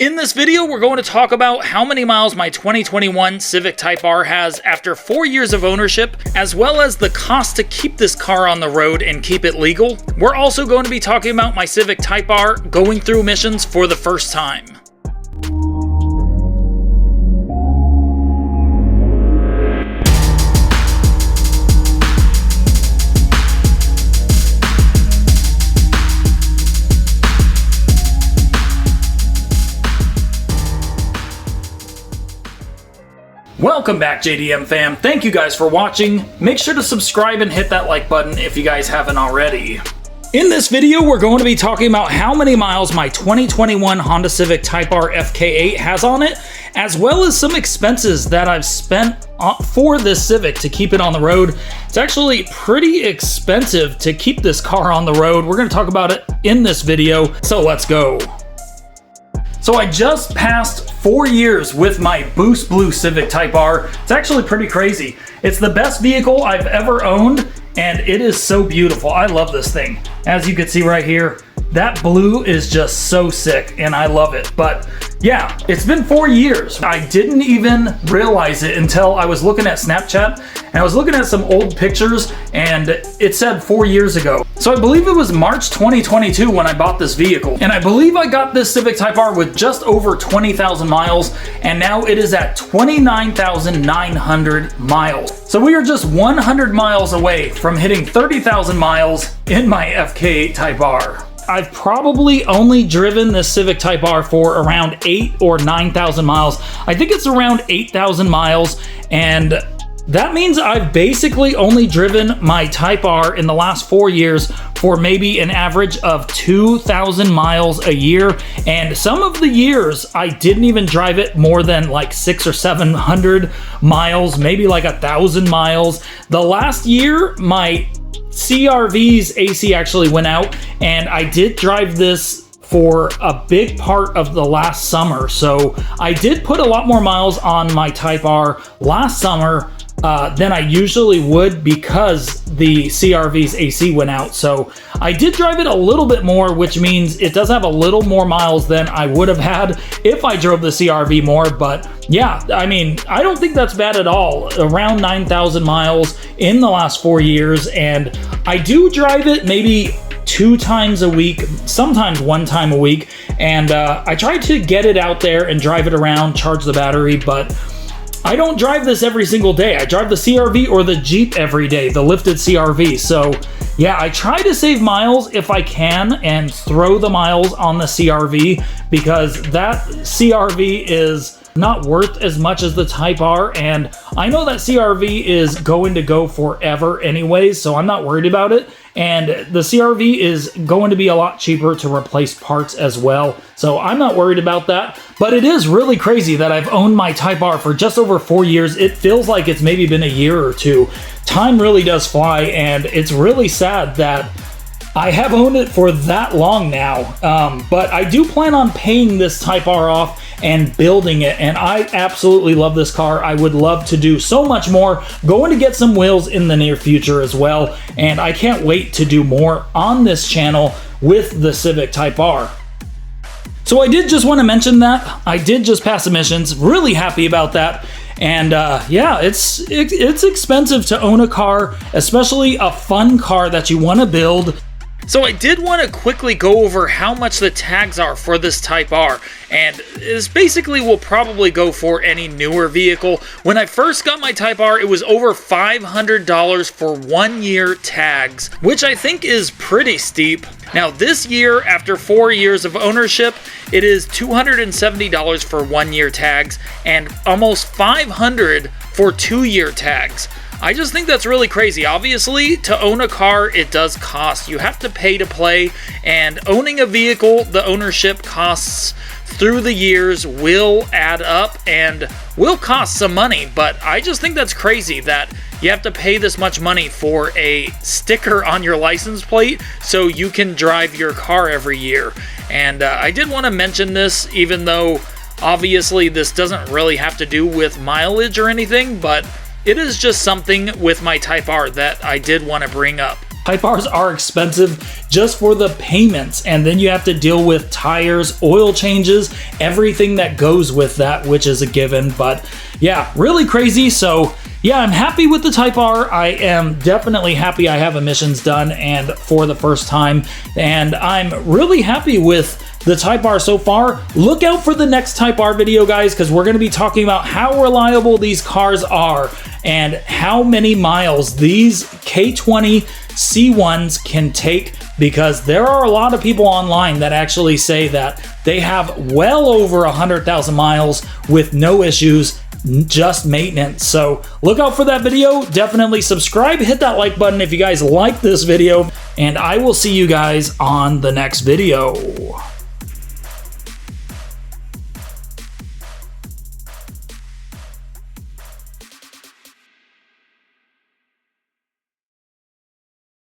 In this video, we're going to talk about how many miles my 2021 Civic Type R has after 4 years of ownership, as well as the cost to keep this car on the road and keep it legal. We're also going to be talking about my Civic Type R going through missions for the first time. Welcome back, JDM fam. Thank you guys for watching. Make sure to subscribe and hit that like button if you guys haven't already. In this video, we're going to be talking about how many miles my 2021 Honda Civic Type R FK8 has on it, as well as some expenses that I've spent for this Civic to keep it on the road. It's actually pretty expensive to keep this car on the road. We're going to talk about it in this video, so let's go. So I just passed 4 years with my Boost Blue Civic Type R. It's actually pretty crazy. It's the best vehicle I've ever owned, and it is so beautiful. I love this thing. As you can see right here, that blue is just so sick, and I love it. But yeah, it's been 4 years. I didn't even realize it until I was looking at Snapchat, and I was looking at some old pictures, and it said 4 years ago. So I believe it was March 2022 when I bought this vehicle. And I believe I got this Civic Type R with just over 20,000 miles, and now it is at 29,900 miles. So we are just 100 miles away from hitting 30,000 miles in my FK8 Type R. I've probably only driven this Civic Type R for around 8,000 or 9,000 miles. I think it's around 8,000 miles, and that means I've basically only driven my Type R in the last 4 years for maybe an average of 2,000 miles a year. And some of the years I didn't even drive it more than like 600 or 700 miles, maybe like 1,000 miles. The last year, my CRV's AC actually went out, and I did drive this for a big part of the last summer. So I did put a lot more miles on my Type R last summer than I usually would because the CRV's AC went out. So I did drive it a little bit more, which means it does have a little more miles than I would have had if I drove the CRV more. But yeah, I mean, I don't think that's bad at all. Around 9,000 miles in the last 4 years. And I do drive it maybe 2 times a week, sometimes 1 time a week. And I try to get it out there and drive it around, charge the battery, but I don't drive this every single day. I drive the CRV or the Jeep every day, the lifted CRV. So yeah, I try to save miles if I can and throw the miles on the CRV, because that CRV is not worth as much as the Type R, and I know that CRV is going to go forever anyways, so I'm not worried about it. And the CRV is going to be a lot cheaper to replace parts as well, so I'm not worried about that. But it is really crazy that I've owned my Type R for just over 4 years. It feels like it's maybe been a year or two. Time really does fly, and it's really sad that I have owned it for that long now. But I do plan on paying this Type R off and building it, and I absolutely love this car. I would love to do so much more. Going to get some wheels in the near future as well, and I can't wait to do more on this channel with the Civic Type R. So I did just want to mention that I did just pass emissions. Really happy about that. And yeah, it's expensive to own a car, especially a fun car that you want to build. So I did want to quickly go over how much the tags are for this Type R, and this basically will probably go for any newer vehicle. When I first got my Type R, it was over $500 for 1 year tags, which I think is pretty steep. Now this year, after 4 years of ownership, it is $270 for 1 year tags and almost $500 for 2 year tags. I just think that's really crazy. Obviously, to own a car, it does cost. You have to pay to play, and owning a vehicle, the ownership costs through the years will add up and will cost some money. But I just think that's crazy that you have to pay this much money for a sticker on your license plate so you can drive your car every year. And I did want to mention this, even though obviously this doesn't really have to do with mileage or anything, but it is just something with my Type R that I did want to bring up. Type Rs are expensive just for the payments, and then you have to deal with tires, oil changes, everything that goes with that, which is a given. But yeah, really crazy. So yeah, I'm happy with the Type R. I am definitely happy I have emissions done and for the first time, and I'm really happy with the Type R so far. Look out for the next Type R video, guys, because we're going to be talking about how reliable these cars are and how many miles these K20 C1s can take, because there are a lot of people online that actually say that they have well over 100,000 miles with no issues, just maintenance. So look out for that video. Definitely subscribe, hit that like button if you guys like this video, and I will see you guys on the next video.